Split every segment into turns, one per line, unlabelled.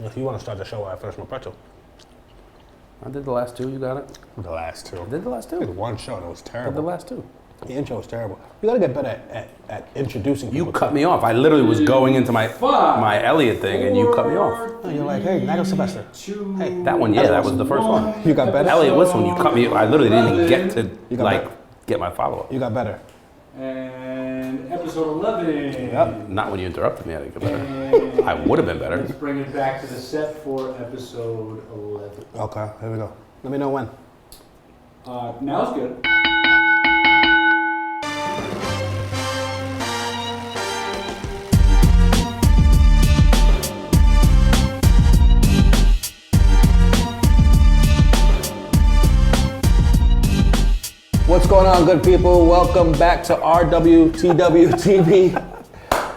If you want to start the show while I finish my pretzel.
I did the last two. You got it?
The last two.
I did the last two.
I did one show and it was
I did
terrible.
the last two.
The intro was terrible. You gotta get better at introducing people.
You cut me off. I literally was going into my Elliot thing and you cut me off.
No, you're like, hey, Nigel Sylvester. Hey,
That one, yeah, that was the first one.
you got better?
Elliot, listen, when you cut me, I literally didn't even get to
better.
get my follow-up.
You got better.
And episode 11.
Yep.
Not when you interrupted me, I didn't get better. I would have been better.
Let's bring it back to the set for episode 11.
Okay, here we go. Let me know when.
Now it's good.
What's going on, good people? Welcome back to RWTW TV,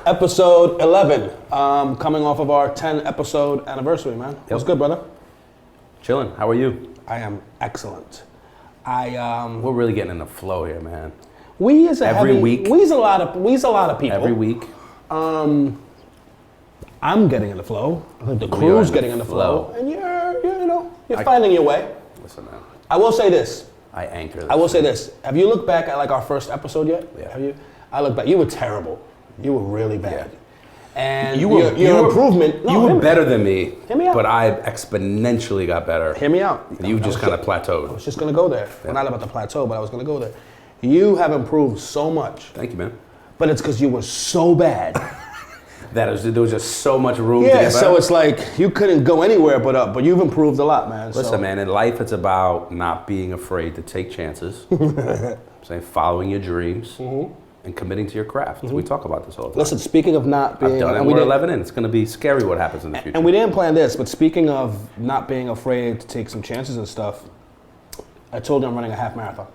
episode 11. Coming off of our 10 episode anniversary, man. What's good, brother?
Chilling. How are you?
I am excellent.
We're really getting in the flow here, man.
We is a
Every
heavy,
week.
We's a lot of people.
Every week.
I'm getting in the flow. I think the
We are
crew's
in
getting
the
in the flow,
flow.
and you're finding your way.
Listen, man.
I will say this.
I anchor this.
I will say this. Have you looked back at like our first episode yet?
Yeah.
Have you? I look back. You were terrible. You were really bad.
Yeah.
And
You were-
your
you were-
improvement.
You were better than me,
Hear me out.
but I exponentially got better.
Hear me out.
And you just kind of
I
plateaued.
was just gonna go there. Well, not about the plateau, but I was gonna go there. You have improved so much,
Thank you, man.
but it's because you were so bad.
There was just so much room to
Yeah,
get
so
better.
it's like you couldn't go anywhere but up. But you've improved a lot, man.
Listen,
so.
man, in life it's about not being afraid to take chances. Saying following your dreams and committing to your craft. We talk about this all the time.
Listen, speaking of not being,
I've done it.
and
We're
didn't-
11 in. It's going to be scary what happens in the future.
And we didn't plan this, but speaking of not being afraid to take some chances and stuff, I told you I'm running a half marathon.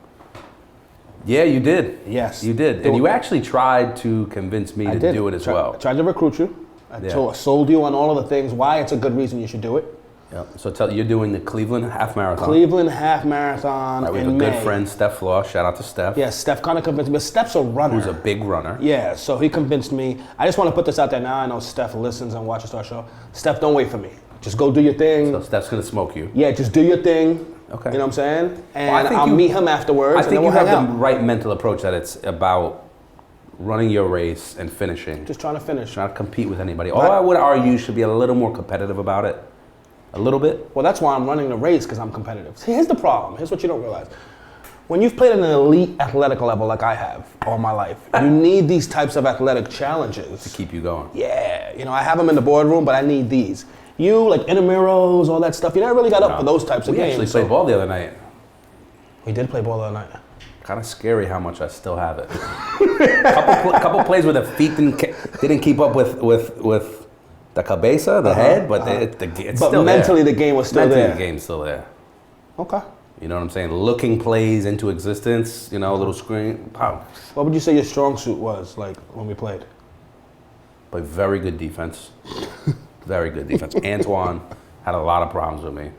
Yeah, you did.
Yes.
You did. And you actually tried to convince me
I
to
did.
do it as well.
Tried to recruit you. I sold you on all of the things, why it's a good reason you should do it.
Yep. So you're doing the Cleveland half marathon.
Cleveland half marathon
Right, we have
in
a good
May.
friend, Steph Flaw. Shout out to Steph.
Yeah, Steph kind of convinced me. But Steph's a runner.
Who's a big runner.
Yeah, so he convinced me. I just want to put this out there now. I know Steph listens and watches our show. Steph, don't wait for me. Just go do your thing.
So Steph's going to smoke you.
Yeah, just do your thing.
Okay.
You know what I'm saying? And
Well, I think
I'll meet him afterwards.
I
and
think
then
you
we'll
have
hang
the
out.
right mental approach that it's about running your race and finishing.
Just trying to finish.
Trying to compete with anybody. Although I would argue you should be a little more competitive about it. A little bit.
Well, that's why I'm running the race, because I'm competitive. See, here's the problem. Here's what you don't realize. When you've played at an elite athletic level like I have all my life, you need these types of athletic challenges.
To keep you going.
Yeah, I have them in the boardroom, but I need these. You, like intramurals, all that stuff, you never really got up for those types of
We
games.
actually played ball the other night.
We did play ball the other night.
Kind of scary how much I still have it. couple plays where the feet didn't keep up with the cabeza, the head, but it's
But
still
mentally
there.
the game was still
Mentally
there.
the game's still there.
Okay.
You know what I'm saying? Looking plays into existence, a little screen. Pow.
What would you say your strong suit was, like, when we played?
But very good defense. Very good defense. Antoine had a lot of problems with me.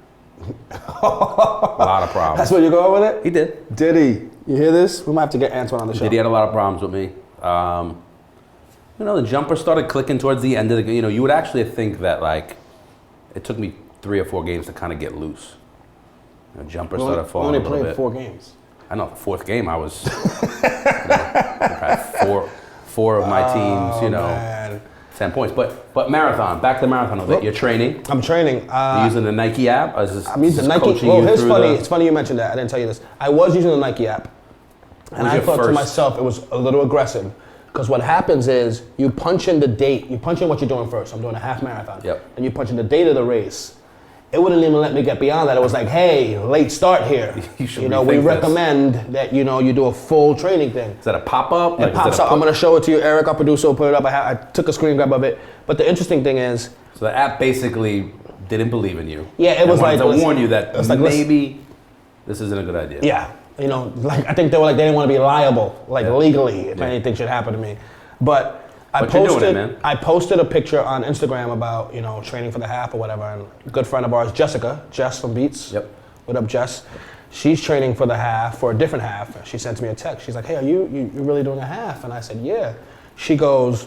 A lot of problems.
That's where you go with it?
He did.
Did he? You hear this? We might have to get Antoine on the show.
He had a lot of problems with me. The jumper started clicking towards the end of the game. You would actually think that, like, it took me 3 or 4 games to kind of get loose. The jumper started falling a little bit.
We only played 4 games.
I know, the 4th game I was, four of my teams,
Man.
10 points. But marathon, back to the marathon a bit. You're training.
I'm training.
You're using the Nike app?
I'm using the Nike. Well, it's funny you mentioned that. I didn't tell you this. I was using the Nike app. And I thought to myself it was a little aggressive. Because what happens is you punch in the date. You punch in what you're doing first. I'm doing a half marathon.
Yep.
And you punch in the date of the race. It wouldn't even let me get beyond that. It was like, hey, late start here.
You should
we
rethink
recommend that you do a full training thing.
Is that a pop-up?
It pops up. I'm going to show it to you. Eric, our producer, will put it up. I took a screen grab of it. But the interesting thing is...
So the app basically didn't believe in you.
Yeah, it was like...
to warn you that
like,
maybe this isn't a good idea.
Yeah. I think they were like, they didn't want to be liable, legally, if anything should happen to me. But I
you're doing it, man.
posted a picture on Instagram about, training for the half or whatever. And a good friend of ours, Jess from Beats.
Yep.
What up, Jess? She's training for the half, for a different half. And she sent me a text. She's like, hey, are you really doing a half? And I said, yeah. She goes,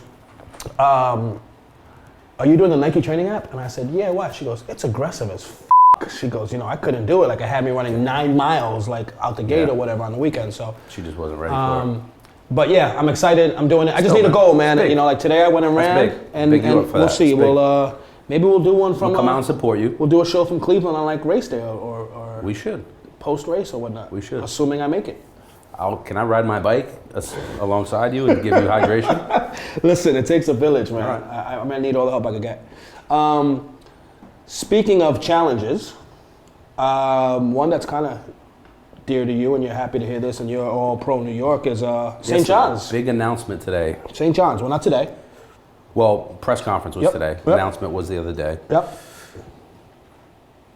are you doing the Nike training app? And I said, yeah, why? She goes, it's aggressive as f***. She goes, I couldn't do it. Like, it had me running 9 miles, like, out the gate or whatever on the weekend, so.
She just wasn't ready for it.
But yeah, I'm excited. I'm doing it. I just need a goal, man. Like today I went and ran, and we'll see. We'll maybe we'll do one from.
We'll come out and support you.
We'll do a show from Cleveland on like race day or
we should
post race or whatnot.
We should,
assuming I make it.
Can I ride my bike alongside you and give you hydration?
Listen, it takes a village, man.
Right.
I'm gonna need all the help I can get. Speaking of challenges, one that's kind of dear to you, and you're happy to hear this, and you're all pro New York, is St. John's.
Big announcement today.
St. John's. Well, not today.
Well, press conference was today.
Yep.
Announcement was the other day.
Yep.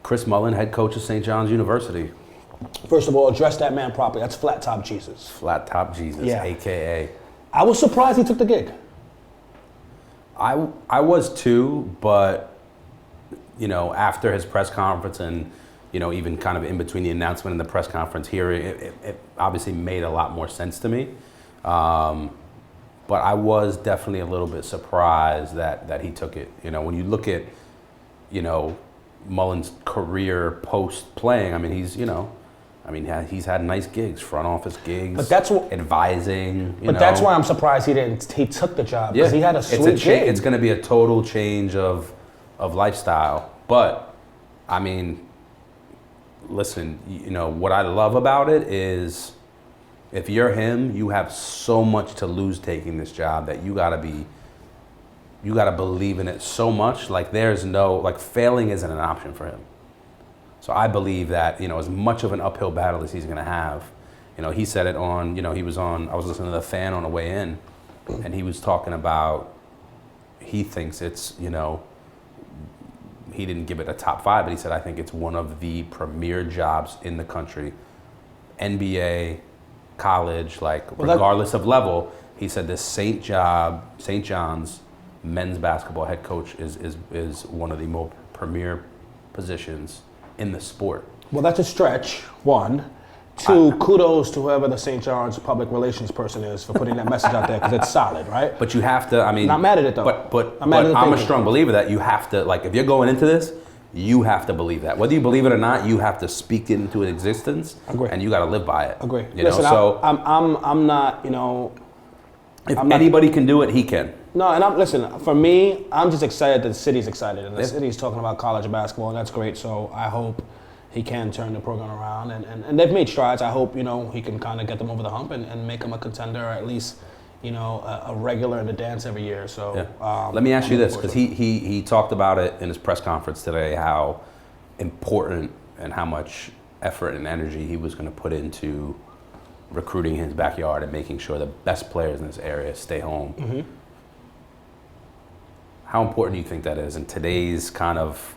Chris Mullen, head coach of St. John's University.
First of all, address that man properly. That's Flat Top Jesus.
Flat Top Jesus, a.k.a.
I was surprised he took the gig.
I was too, but, after his press conference and, even kind of in between the announcement and the press conference here, it obviously made a lot more sense to me. But I was definitely a little bit surprised that he took it. When you look at, Mullen's career post playing, I mean, he's had nice gigs, front office gigs,
but that's
advising.
But that's why I'm surprised he took the job, because he had a sweet gig.
It's going to be a total change of lifestyle. But, I mean, listen, what I love about it is if you're him, you have so much to lose taking this job that you got to believe in it so much. Like, there's failing isn't an option for him. So I believe that, as much of an uphill battle as he's going to have, he said it on, I was listening to The Fan on the way in, and he was talking about, he thinks it's, he didn't give it a top 5, but he said, I think it's one of the premier jobs in the country. NBA, college, regardless of level, he said this St. John's men's basketball head coach is one of the more premier positions in the sport.
Well, that's a stretch, one. Two, kudos to whoever the St. John's public relations person is for putting that message out there, because it's solid, right?
But you have to,
not mad at it, though.
But I'm a strong believer that you have to, if you're going into this, you have to believe that. Whether you believe it or not, you have to speak it into existence.
Agree.
And you got to live by it.
Agree.
Listen,
I'm not,
if anybody can do it, he can.
No, and for me, I'm just excited that the city's excited, and the city's talking about college basketball, and that's great. So I hope he can turn the program around, and they've made strides. I hope, he can kind of get them over the hump and make them a contender, or at least, a regular in the dance every year. So
let me ask you this, because he talked about it in his press conference today, how important and how much effort and energy he was going to put into recruiting his backyard and making sure the best players in this area stay home.
Mm-hmm.
How important do you think that is in today's kind of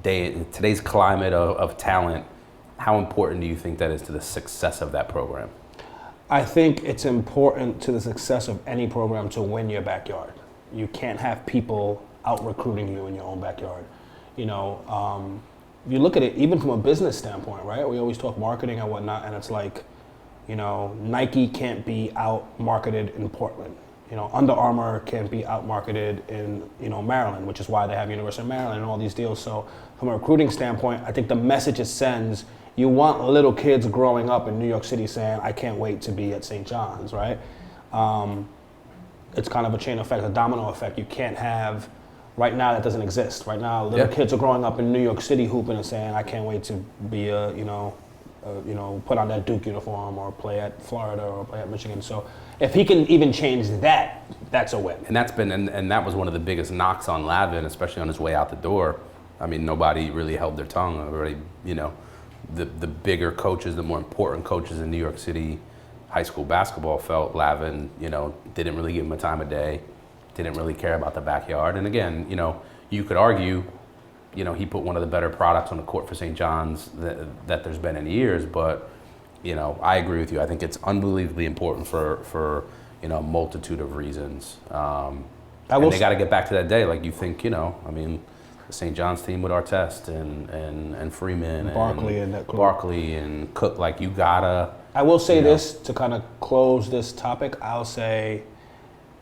day, in today's climate of talent? How important do you think that is to the success of that program?
I think it's important to the success of any program to win your backyard. You can't have people out recruiting you in your own backyard. You look at it even from a business standpoint, right? We always talk marketing and whatnot, and it's like, Nike can't be out marketed in Portland. Under Armour can't be out marketed in, Maryland, which is why they have University of Maryland and all these deals. So from a recruiting standpoint, I think the message it sends, you want little kids growing up in New York City saying, I can't wait to be at St. John's, right? It's kind of a chain effect, a domino effect. You can't have, right now that doesn't exist. Right now, little kids are growing up in New York City hooping and saying, I can't wait to be put on that Duke uniform or play at Florida or play at Michigan. So if he can even change that, that's a win.
And that's been, and that was one of the biggest knocks on Lavin, especially on his way out the door. I mean, nobody really held their tongue. Everybody, the bigger coaches, the more important coaches in New York City high school basketball felt Lavin, didn't really give him a time of day, didn't really care about the backyard. And again, you could argue, he put one of the better products on the court for St. John's that there's been in years, but, I agree with you. I think it's unbelievably important for a multitude of reasons. And they got to get back to that day. Like, you think, the St. John's team with Artest and Freeman and Barkley and Cook, you gotta.
I will say this to kind of close this topic. I'll say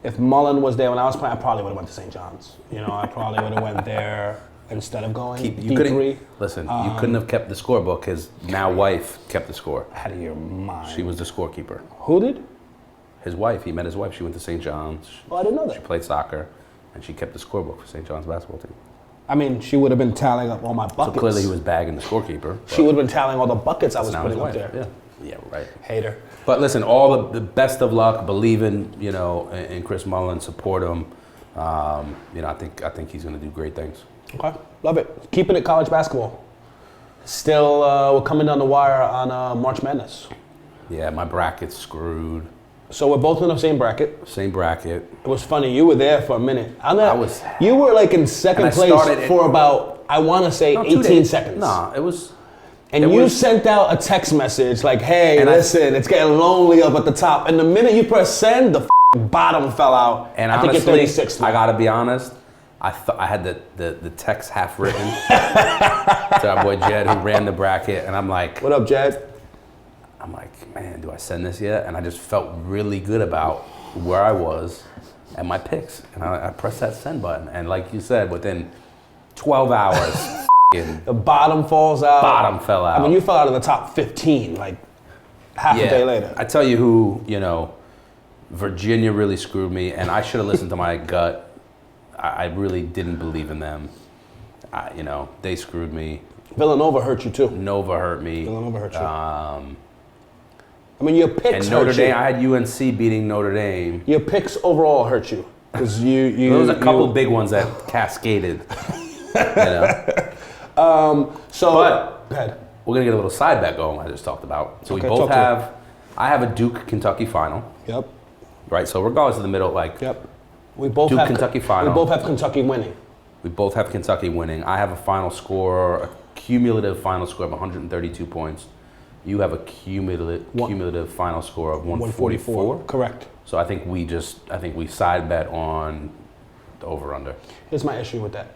If Mullen was there when I was playing, I probably would have went to St. John's. You know, I probably would have went there instead of going D3.
Listen, you couldn't have kept the scorebook. His now wife kept the score.
Out of your mind.
She was the scorekeeper.
Who did?
His wife. He met his wife. She went to St. John's.
Oh, I didn't know that.
She played soccer, and she kept the scorebook for St. John's basketball team.
I mean, she would have been tallying up all my buckets.
So clearly he was bagging the scorekeeper.
She would have been tallying all the buckets I was putting up there.
Yeah, right.
Hater.
But listen, all the best of luck. Believe in, in Chris Mullen. Support him. I think he's going to do great things.
Okay, love it. Keeping it college basketball. Still, we're coming down the wire on March Madness.
Yeah, my bracket's screwed.
So we're both in the same bracket.
Same bracket.
It was funny. You were there for a minute. You were like in second place for about, I want to say, 18 seconds.
No, it was.
And you sent out a text message like, "Hey, listen, it's getting lonely up at the top." And the minute you press send, the bottom fell out.
And
I
honestly,
think you're 36th.
I gotta be honest. I thought I had the text half written to our boy Jed, who ran the bracket, and I'm like,
"What up, Jed?"
I'm like, man, do I send this yet? And I just felt really good about where I was and my picks. And I pressed that send button. And like you said, within 12 hours,
the bottom falls out.
Bottom fell out.
I mean, you fell out of the top 15, like half a day later.
I tell you who, Virginia really screwed me, and I should have listened to my gut. I really didn't believe in them. They screwed me.
Villanova hurt you too.
Nova hurt me.
Villanova hurt you. I mean, your picks
and Notre
hurt
Dame,
you.
I had UNC beating Notre Dame.
Your picks overall hurt you. Because
there was a couple big ones that cascaded. But
go ahead.
We're going to get a little side bet going I just talked about. So we both have, I have a Duke-Kentucky final.
Yep.
Right, so regardless of the middle,
Yep. We both
Duke
have
Kentucky final.
We both have Kentucky winning.
We both have Kentucky winning. I have a final score, a cumulative final score of 132 points. You have a cumulative final score of 144.
Correct.
So I think we side bet on the over/under.
Here's my issue with that.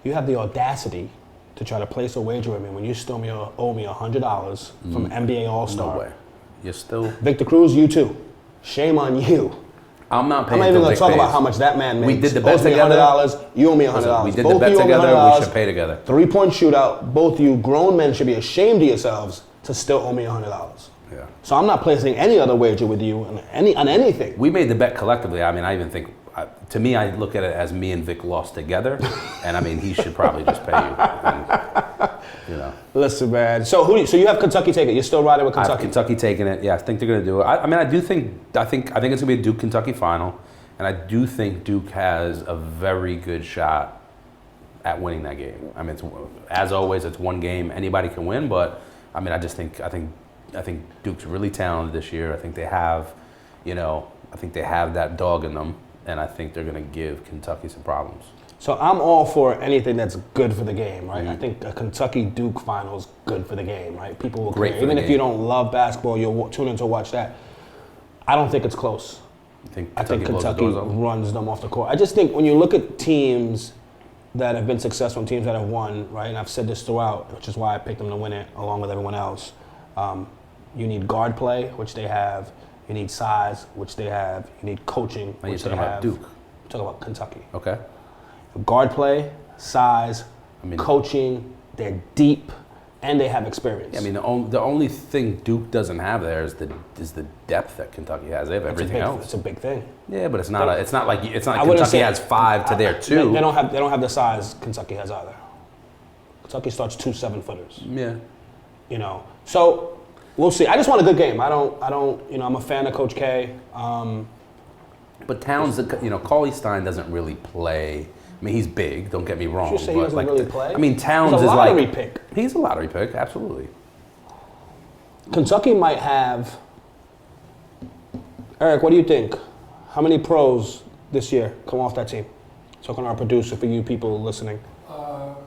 You have the audacity to try to place a wager with me when you still owe me $100 from NBA All-Star.
No way. You're still...
Victor Cruz, you too. Shame on you.
I'm not paying.
I'm not even going to talk about how much that man makes.
We did the bet together.
$100. You owe me $100.
We did the bet together. We should pay together.
3-point shootout. Both you grown men should be ashamed of yourselves to still owe me $100.
Yeah.
So I'm not placing any other wager with you on anything.
We made the bet collectively. I mean, I even think, to me, I look at it as me and Vic lost together, and I mean, he should probably just pay you. And,
Listen, man. So you have Kentucky taking it. You're still riding with Kentucky.
I have Kentucky taking it. Yeah, I think they're going to do it. I think it's going to be a Duke-Kentucky final, and I do think Duke has a very good shot at winning that game. I mean, as always, it's one game. Anybody can win, but I mean, I think Duke's really talented this year. I think they have, that dog in them, and I think they're going to give Kentucky some problems.
So I'm all for anything that's good for the game, right? Mm-hmm. I think a Kentucky-Duke final is good for the game, right? People will care. Even if you don't love basketball, you'll tune in to watch that. I don't think it's close. I think Kentucky runs them off the court. I just think when you look at teams that have been successful and teams that have won, right? And I've said this throughout, which is why I picked them to win it along with everyone else. You need guard play, which they have. You need size, which they have. You need coaching, which they have.
You're talking about Duke.
I'm talking about Kentucky.
Okay.
Guard play, size, coaching, they're deep, and they have experience.
I mean, the only thing Duke doesn't have there is the depth that Kentucky has. They have everything else.
It's a big thing.
Yeah, but it's not like Kentucky has 5 to their 2.
They don't have the size Kentucky has either. Kentucky starts 2 7-footers.
Yeah.
So we'll see. I just want a good game. I don't. I'm a fan of Coach K.
But Towns, Cauley Stein doesn't really play. I mean, he's big. Don't get me wrong.
Did you say he doesn't really play?
I mean, Towns
is
like
a lottery pick.
He's a lottery pick, absolutely.
Kentucky might have. Eric, what do you think? How many pros this year come off that team? Talking to our producer for you people listening.
Well,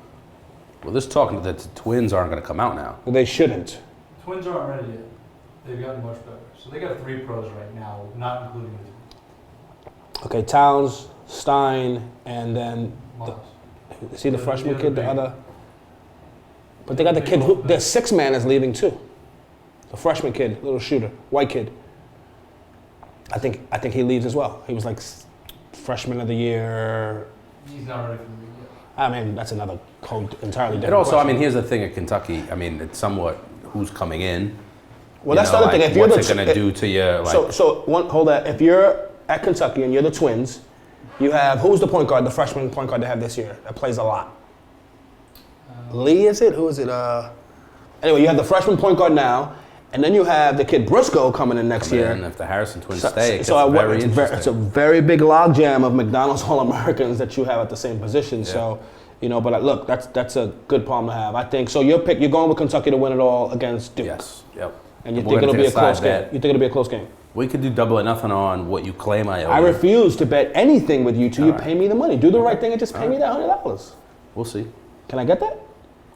this talking that the Twins aren't going to come out now.
Well, they shouldn't.
Twins aren't ready yet. They've gotten much better. So they got 3 pros right now, not including the
Okay, Towns, Stein, and then the freshman kid, the other. But they got the kid who their 6th man is leaving too. The freshman kid, little shooter, white kid. I think he leaves as well. He was like freshman of the year.
He's not ready for me yet.
I mean, that's another entirely different
And also,
question.
I mean, here's the thing at Kentucky. I mean, it's somewhat who's coming in.
Well, that's the other thing. If you're
what's it going to do to you? Like,
hold that. If you're at Kentucky and you're the Twins, you have, who's the point guard, the freshman point guard they have this year that plays a lot? Lee, is it? Who is it? Anyway, you have the freshman point guard now, and then you have the kid Briscoe coming in next year.
And if the Harrison twins stay, it's
it's a very big logjam of McDonald's All-Americans that you have at the same position. Yeah. So, but look, that's a good problem to have. I think so. You're going with Kentucky to win it all against Duke.
Yes. Yep.
And you think it'll be a close game? You think it'll be a close game?
We could do double or nothing on what you claim I owe.
I refuse to bet anything with you till you pay me the money. Do the right thing and just pay me that $100.
We'll see.
Can I get that?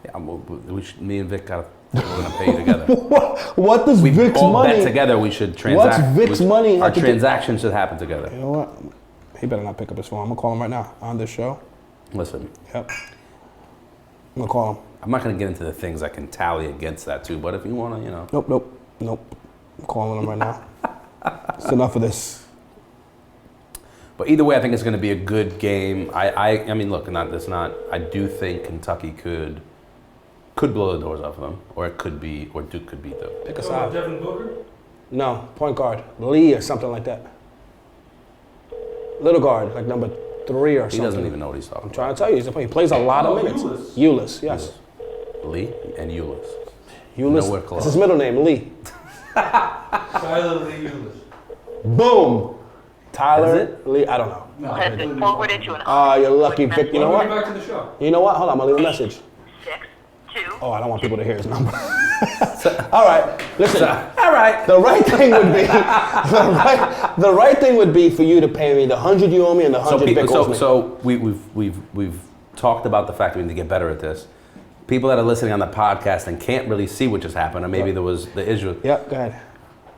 Yeah, me and Vic we're going to pay you together.
What does Vic's
all
money?
Bet together. We should transact.
What's Vic's money?
Our transaction should happen together.
You know what? He better not pick up his phone. I'm gonna call him right now on this show.
Listen.
Yep. I'm gonna call him.
I'm not gonna get into the things I can tally against that too. But if you wanna,
Nope. I'm calling him right now. It's enough of this.
But either way, I think it's going to be a good game. I mean, look, I do think Kentucky could blow the doors off of them, or Duke could beat them.
Pick a side.
Devin Booker?
No, point guard, Lee or something like that. Little guard, like number 3 or something.
He doesn't even know what he's talking about.
I'm trying to tell you, he plays a lot of minutes. Ulis, yes.
Lee and Ulis.
Ulis. That's his middle name, Lee.
Tyler Lee Ulis.
Boom. Tyler Lee. I don't know.
No.
Has been forwarded to an
you're lucky, Vic. You know what?
Back to the show.
You know what? Hold on, I'm gonna leave a message.
6-2.
Oh, I don't want people to hear his number. All right, listen.
All right.
The right thing would be the right thing would be for you to pay me the 100 you owe me and the 100 Vic owes me.
So we've talked about the fact that we need to get better at this. People that are listening on the podcast and can't really see what just happened, or maybe there was the issue.
Yep, go ahead.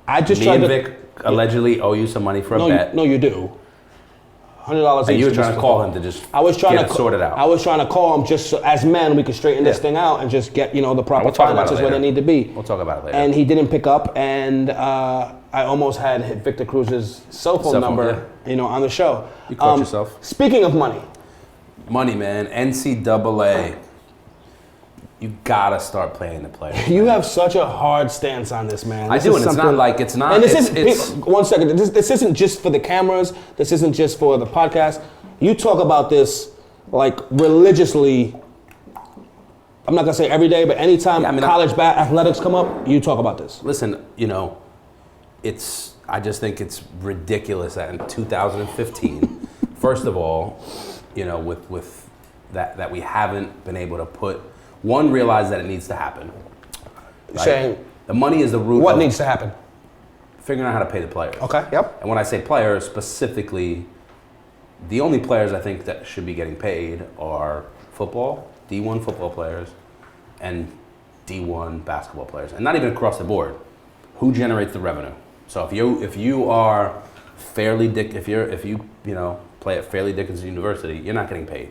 I just
Me
tried
and
to.
Vic allegedly owe you some money for a bet.
No, you do. $100 each.
And you were trying to call him to just get it sorted out.
I was trying to call him just so, as men, we could straighten this thing out and just get the proper finances where they need to be.
We'll talk about it later.
And he didn't pick up, and I almost had Victor Cruz's cell phone number, on the show.
You caught yourself.
Speaking of money.
Money, man. NCAA. You gotta start playing the players.
You have such a hard stance on this, man.
I do, and it's not like it's not.
And one second. This isn't just for the cameras. This isn't just for the podcast. You talk about this like religiously. I'm not gonna say every day, but anytime college athletics come up, you talk about this.
Listen, I just think it's ridiculous that in 2015, first of all, with that we haven't been able to realize that it needs to happen.
Saying
the money is the root.
What needs to happen?
Figuring out how to pay the players.
Okay. Yep.
And when I say players, specifically, the only players I think that should be getting paid are D1 football players, and D1 basketball players, and not even across the board. Who generates the revenue? So if you are if you play at Fairleigh Dickinson University, you're not getting paid.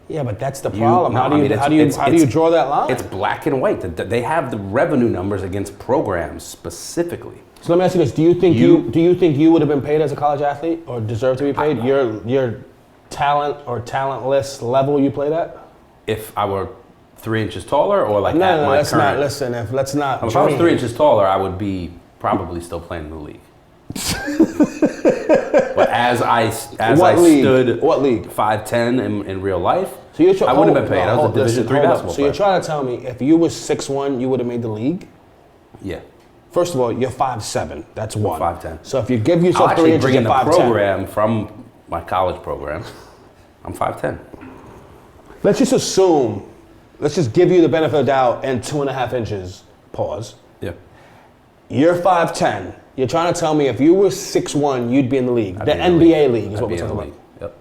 Yeah, but that's the problem. How do you draw that line?
It's black and white. They have the revenue numbers against programs specifically.
So let me ask you this: Do you think you would have been paid as a college athlete or deserve to be paid? Your talent or talentless level you played at?
If I were 3 inches taller, or like
no,
at my
let's
current.
Not listen. If I
was 3 inches taller, I would be probably still playing in the league. But as I stood,
what league?
5'10" in real life,
so
I wouldn't have been paid. I was a Division III basketball player.
So you're trying to tell me if you was 6'1", you would have made the league?
Yeah.
First of all, you're 5'7". That's one.
5'10".
So if you give yourself 3 inches, you're 5'10".
I'll actually bring in the program from my college program. I'm 5'10".
Let's just assume. Let's just give you the benefit of the doubt and 2.5 inches. Pause.
Yeah.
You're 5'10". You're trying to tell me if you were 6'1", you'd be in the league. The NBA league is what we're talking about.
Yep.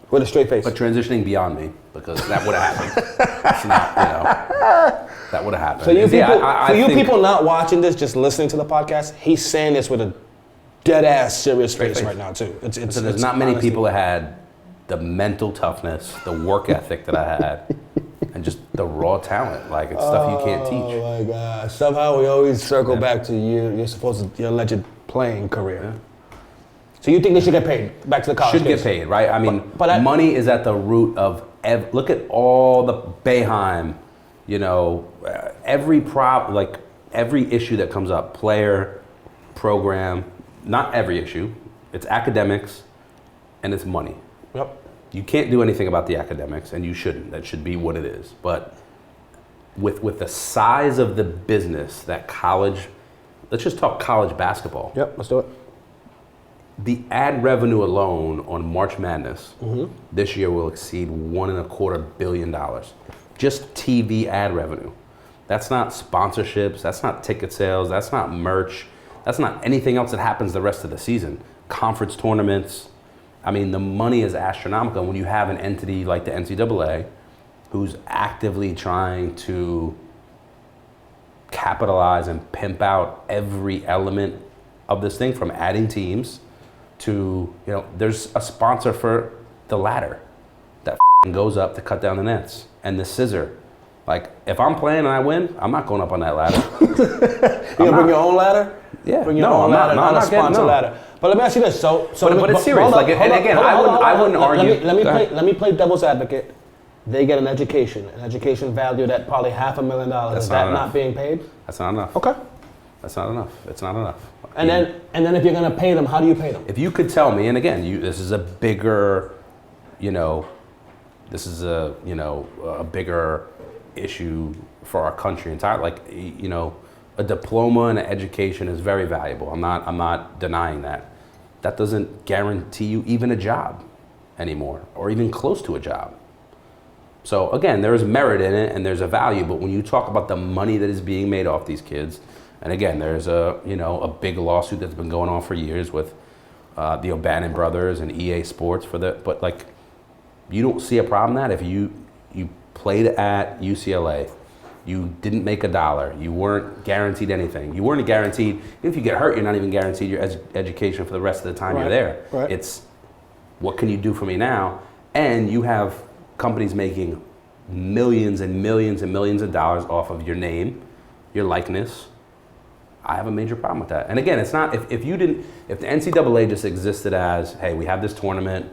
With a straight face.
But transitioning beyond me, because that would have happened. It's not, that would have happened.
So people not watching this, just listening to the podcast, he's saying this with a dead ass serious face right now too.
So there's not many people that had the mental toughness, the work ethic that I had, and just the raw talent. Like, it's stuff you can't teach.
Oh my God! Somehow we always circle back to you. You're alleged playing career. Yeah. So you think they should get paid? Back to the college
Should
kids.
get paid, right? I mean, money is at the root of, look at all the Boeheim, every every issue that comes up, player, program, not every issue, it's academics and it's money.
Yep.
You can't do anything about the academics, and you shouldn't. That should be what it is. But with the size of the business that college, let's just talk college basketball.
Yep, let's do it.
The ad revenue alone on March Madness this year will exceed $1.25 billion. Just TV ad revenue. That's not sponsorships, that's not ticket sales, that's not merch, that's not anything else that happens the rest of the season. Conference tournaments. I mean, the money is astronomical when you have an entity like the NCAA who's actively trying to capitalize and pimp out every element of this thing, from adding teams to, there's a sponsor for the ladder that goes up to cut down the nets, and the scissor. Like, if I'm playing and I win, I'm not going up on that ladder.
You gonna bring your own ladder?
Yeah.
Bring your own ladder, not a sponsor ladder. But let me ask you this. But
it's serious. I wouldn't argue.
Let me play devil's advocate. They get an education valued at probably $500,000. Is that not being paid?
That's not enough.
Okay.
That's not enough. It's not enough.
And then if you're gonna pay them, how do you pay them?
If you could tell me, and again, this is a bigger, a bigger issue for our country entirely. A diploma and an education is very valuable. I'm not denying that. That doesn't guarantee you even a job anymore, or even close to a job. So again, there is merit in it and there's a value, but when you talk about the money that is being made off these kids, and again, there's a big lawsuit that's been going on for years with the O'Bannon brothers and EA Sports but you don't see a problem that if you played at UCLA, you didn't make $1, you weren't guaranteed anything. You weren't guaranteed, if you get hurt, you're not even guaranteed your education for the rest of the time you're there.
Right.
It's, what can you do for me now? And you have companies making millions and millions and millions of dollars off of your name, your likeness. I have a major problem with that. And again, it's not, if the NCAA just existed as, hey, we have this tournament,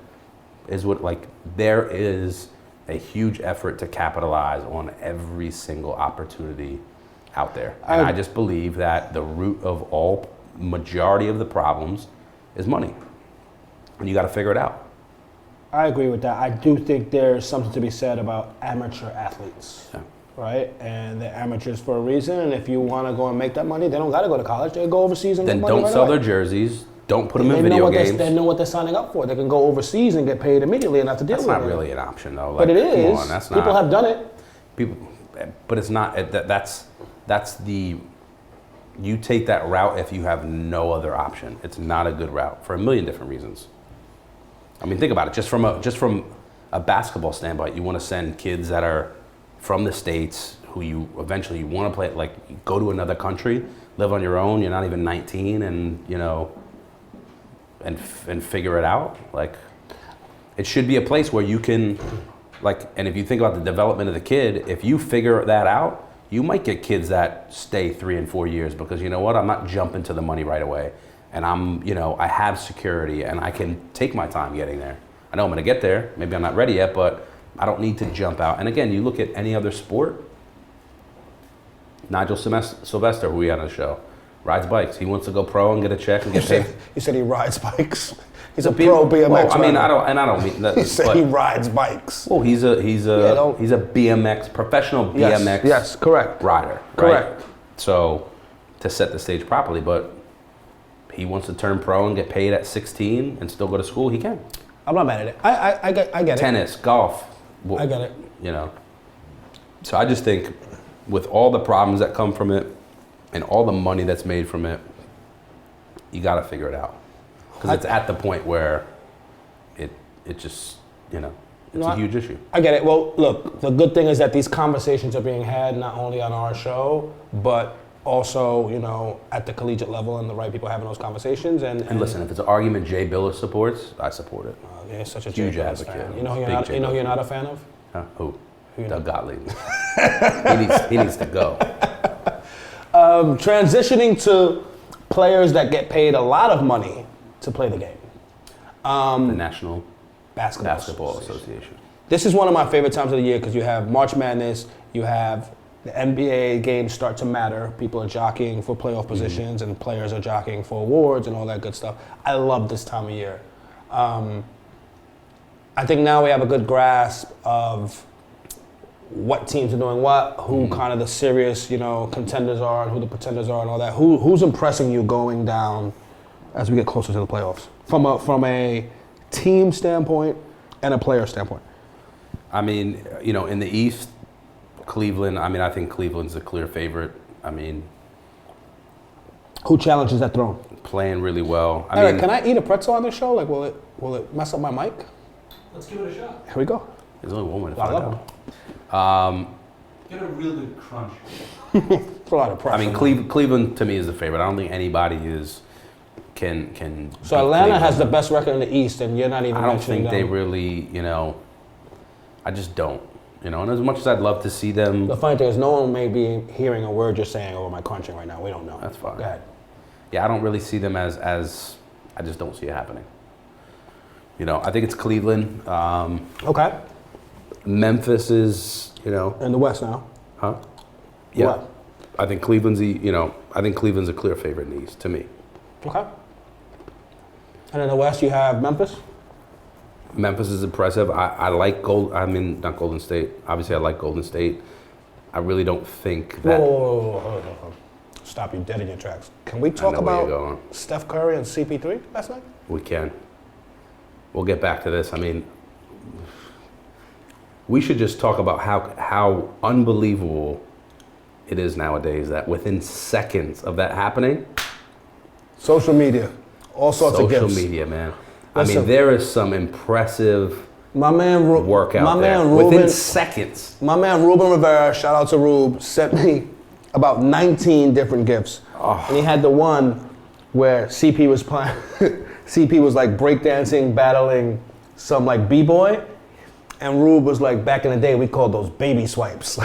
there is a huge effort to capitalize on every single opportunity out there. And I just believe that the root of majority of the problems is money. And you got to figure it out.
I agree with that. I do think there's something to be said about amateur athletes, right? And they're amateurs for a reason. And if you want to go and make that money, they don't got to go to college. They go overseas and
then
get money.
Then don't sell their jerseys. Don't put them in video games.
They know what they're signing up for. They can go overseas and get paid immediately and have to deal with it.
That's not really an option, though.
But it is. Come on, people have done it.
But it's not. You take that route if you have no other option. It's not a good route for a million different reasons. I mean, think about it. Just from a basketball standpoint, you want to send kids that are from the States who you eventually want to play, go to another country, live on your own. You're not even 19, and and figure it out. It should be a place where you can, and if you think about the development of the kid, if you figure that out, you might get kids that stay 3 and 4 years because you know what, I'm not jumping to the money right away. And I have security and I can take my time getting there. I know I'm gonna get there, maybe I'm not ready yet, but I don't need to jump out. And again, you look at any other sport, Nigel Sylvester, who we had on the show, rides bikes. He wants to go pro and get a check and get paid.
You said he rides bikes. He's a pro BMX.
Well, I mean, I don't mean that.
He said he rides bikes.
Well, he's a BMX professional BMX.
Yes, correct.
Rider.
Correct.
Right? So to set the stage properly, but he wants to turn pro and get paid at 16 and still go to school. He can.
I'm not mad at it. I get it.
Tennis, golf.
I get it.
So I just think with all the problems that come from it and all the money that's made from it, you got to figure it out. Because it's at the point where it just, it's a huge issue.
I get it. Well, look, the good thing is that these conversations are being had not only on our show, but also, at the collegiate level, and the right people having those conversations. And
listen, if it's an argument Jay Billis supports, I support it.
Yeah, such a
huge
Jay
advocate.
Fan. You know who you're not a fan of?
Who? Doug Gottlieb. he needs to go.
Transitioning to players that get paid a lot of money to play the game.
The National Basketball Association.
This is one of my favorite times of the year because you have March Madness, you have the NBA games start to matter. People are jockeying for playoff positions and players are jockeying for awards and all that good stuff. I love this time of year. I think now we have a good grasp of what teams are doing what, who kind of the serious, contenders are and who the pretenders are and all that. Who's impressing you going down as we get closer to the playoffs from a team standpoint and a player standpoint?
I mean, in the East, Cleveland, I think Cleveland's a clear favorite.
Who challenges that throne?
Playing really well.
Eric, can I eat a pretzel on this show? Like, will it mess up my mic?
Let's give it a shot.
Here we go.
There's only one way to find out.
Get a real good crunch.
It's a lot of pressure.
Cleveland to me is the favorite. I don't think anybody can.
So Atlanta has the best record in the East, and you're not even.
I don't think they really. I just don't. And as much as I'd love to see them.
The funny thing is, no one may be hearing a word you're saying over my crunching right now. We don't know.
That's fine.
Go ahead.
Yeah, I don't really see them as. I just don't see it happening. I think it's Cleveland.
Okay.
Memphis is,
in the West now.
Huh? Yeah.
What?
I think Cleveland's a clear favorite in the East to me.
Okay. And in the West, you have Memphis.
Memphis is impressive. I like not Golden State. Obviously, I like Golden State. I really don't think that.
Whoa. Stop you dead in your tracks. Can we talk about Steph Curry and CP3 last night?
We can. We'll get back to this. We should just talk about how unbelievable it is nowadays that within seconds of that happening.
Social media. All sorts of gifts.
Social media, man. Listen, there is some impressive work out there. Within seconds.
My man Ruben Rivera, shout out to Rube, sent me about 19 different gifts. Oh. And he had the one where CP was playing. CP was like breakdancing, battling some like B-boy. And Rube was like, back in the day, we called those baby swipes.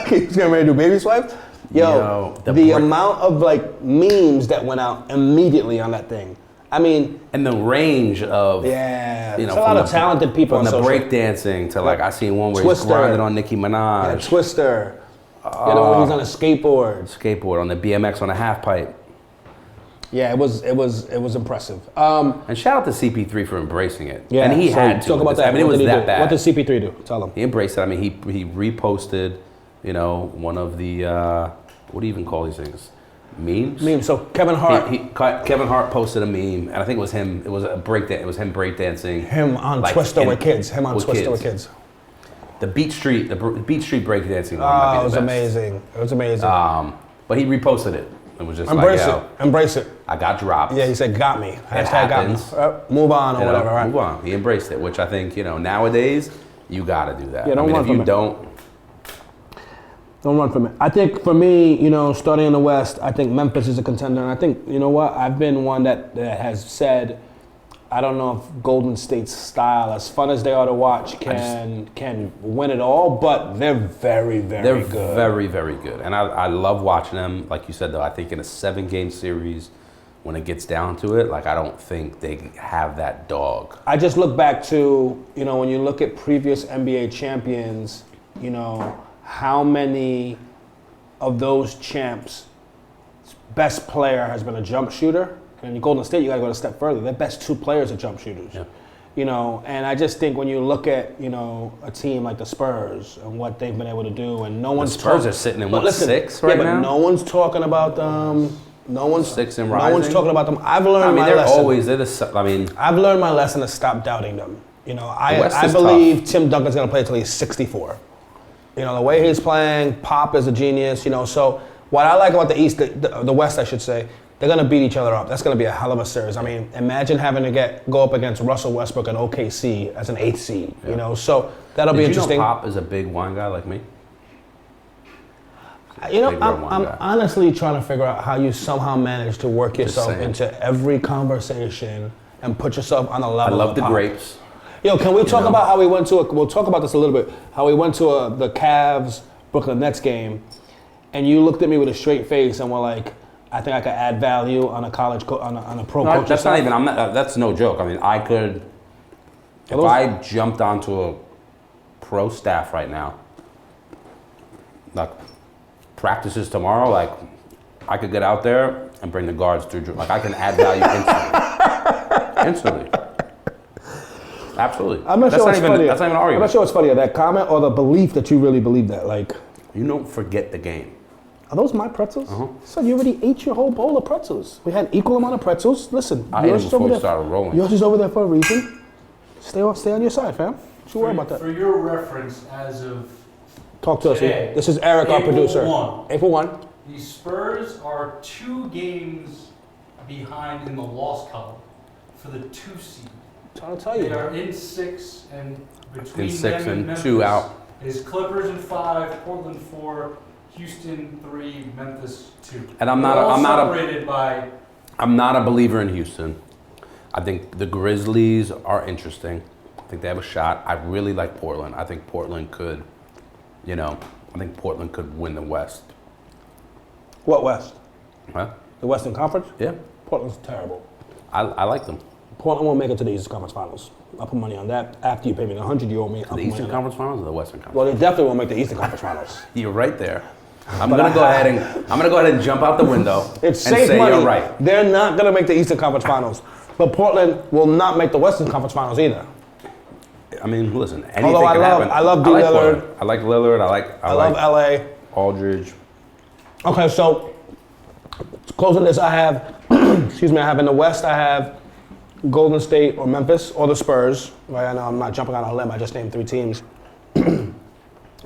He was getting ready to do baby swipes. Yo, the amount of like memes that went out immediately on that thing.
And the range of
there's a lot of talented people
from
on
the
social.
breakdancing to like I seen one where he's grinding on Nicki Minaj.
Yeah, Twister. When he's on a skateboard.
On the BMX on a half pipe.
Yeah, it was impressive.
And shout out to CP3 for embracing it.
Yeah,
and he had to.
Talk about that.
It was that bad.
What did CP3 do? Tell him.
He embraced it. He reposted, one of the what do you even call these things? Memes.
So Kevin Hart.
Kevin Hart posted a meme, and I think it was him. It was a breakdance. It was him breakdancing.
Him on Twister with kids. The
Beat Street breakdancing.
Oh, it was amazing.
But he reposted it. It was just
Embrace it.
I got dropped.
Yeah, he said, got me. Hashtag got me. Move on or whatever, right?
Move on. He embraced it, which I think, nowadays, you got to do that.
Yeah, don't run from it.
Don't
run from it. I think for me, starting in the West, I think Memphis is a contender. And I think, I've been one that has said, I don't know if Golden State's style, as fun as they are to watch, can win it all, but they're very, very good.
They're very, very good. And I love watching them. Like you said, though, I think in a 7-game series, when it gets down to it, I don't think they have that dog.
I just look back to, when you look at previous NBA champions, how many of those champs' best player has been a jump shooter. And in Golden State, you got to go a step further. Their best 2 players are jump shooters. Yeah. And I just think when you look at, a team like the Spurs and what they've been able to do, and no one's
the Spurs are sitting in 6 right now.
But no one's talking about them. No one's
6 and rising.
No one's talking about them. I've learned my lesson. I've learned my lesson to stop doubting them. I believe tough. Tim Duncan's going to play until he's 64. The way he's playing, Pop is a genius. So what I like about the East, the West, I should say. They're going to beat each other up. That's going to be a hell of a series. Imagine having to go up against Russell Westbrook and OKC as an 8th seed.
Yeah.
So that'll be interesting.
You know Pop is a big wine guy like me?
I'm honestly trying to figure out how you somehow manage to work yourself into every conversation and put yourself on the level.
I love the grapes.
Can we talk about how we went to we'll talk about this a little bit, how we went to the Cavs Brooklyn Nets game, and you looked at me with a straight face and were like, I think I could add value on a college on a pro
No,
coach.
that's not even. I'm not. That's no joke. I mean, I could. If I jumped onto a pro staff right now, like practices tomorrow, like I could get out there and bring the guards through. Like I can add value instantly. Absolutely.
I'm not sure what's funnier.
That's not even an argument.
I'm not sure what's funnier, that comment or the belief that you really believe that. Like,
you don't forget the game.
Are those my pretzels? Son, you already ate your whole bowl of pretzels. We had equal amount of pretzels. Listen,
I ate them before we started rolling.
Yours is over there for a reason. Stay on your side, fam. Don't you worry about that.
For your reference, as of
Talk to
today,
us. This is Eric, our producer. April 1.
The Spurs are 2 games behind in the loss column for the 2 seed.
I'm trying to tell you.
They are in 6, and between
In 6
them and
and
Memphis
2 out.
is Clippers in 5, Portland 4, Houston 3, Memphis 2.
And I'm not a believer in Houston. I think the Grizzlies are interesting. I think they have a shot. I really like Portland. I think Portland could, win the West.
What West?
Huh?
The Western Conference?
Yeah.
Portland's terrible.
I like them.
Portland won't make it to the Eastern Conference Finals. I'll put money on that. After you pay me the $100 you owe me.
The Eastern Conference Finals or the Western Conference?
Well, they definitely won't make the Eastern Conference Finals.
You're right there. I'm gonna go ahead and jump out the window
It's
and
safe
say
money.
you're right.
They're not gonna make the Eastern Conference Finals, but Portland will not make the Western Conference Finals either.
I mean, listen, anything
Although
can happen.
I love D.
like
Lillard.
Portland. I like Lillard. I
love
like
LA.
Aldridge.
Okay, so closing this, I have, I have in the West, I have Golden State or Memphis or the Spurs. Right, I know I'm not jumping on a limb. I just named 3 teams. And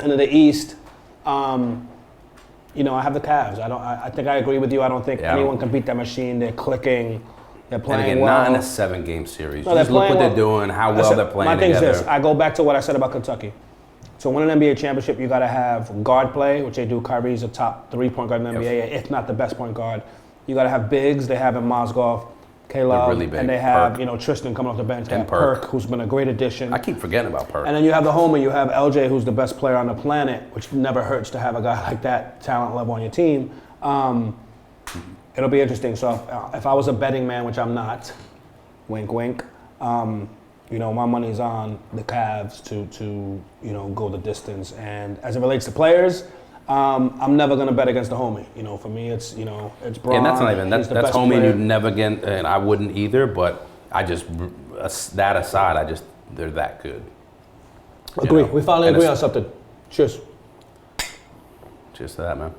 in the East, I have the Cavs. I think I agree with you. I don't think anyone can beat that machine. They're clicking. They're playing
and again,
well.
not in a 7-game series.
No,
Just look what
well.
they're doing, how well they're playing
My thing
together.
is this. I go back to what I said about Kentucky. To win an NBA championship, you got to have guard play, which they do. Kyrie's a top 3-point guard in the NBA, if not the best point guard. You got to have bigs. They have in Mozgov, Caleb,
really big.
and they have
Perk.
Tristan coming off the bench.
And
They have Perk, who's been a great addition.
I keep forgetting about Perk.
And then you have the homie. You have LJ, who's the best player on the planet, which never hurts to have a guy like that talent level on your team. It'll be interesting. So if I was a betting man, which I'm not, wink, wink. My money's on the Cavs to go the distance. And as it relates to players, I'm never gonna bet against the homie. For me, it's Braun.
And that's not even that's
best
homie.
player.
You'd never get, and I wouldn't either. But I just that aside, they're that good.
Agree. We finally agree on something. Cheers.
Cheers to that, man.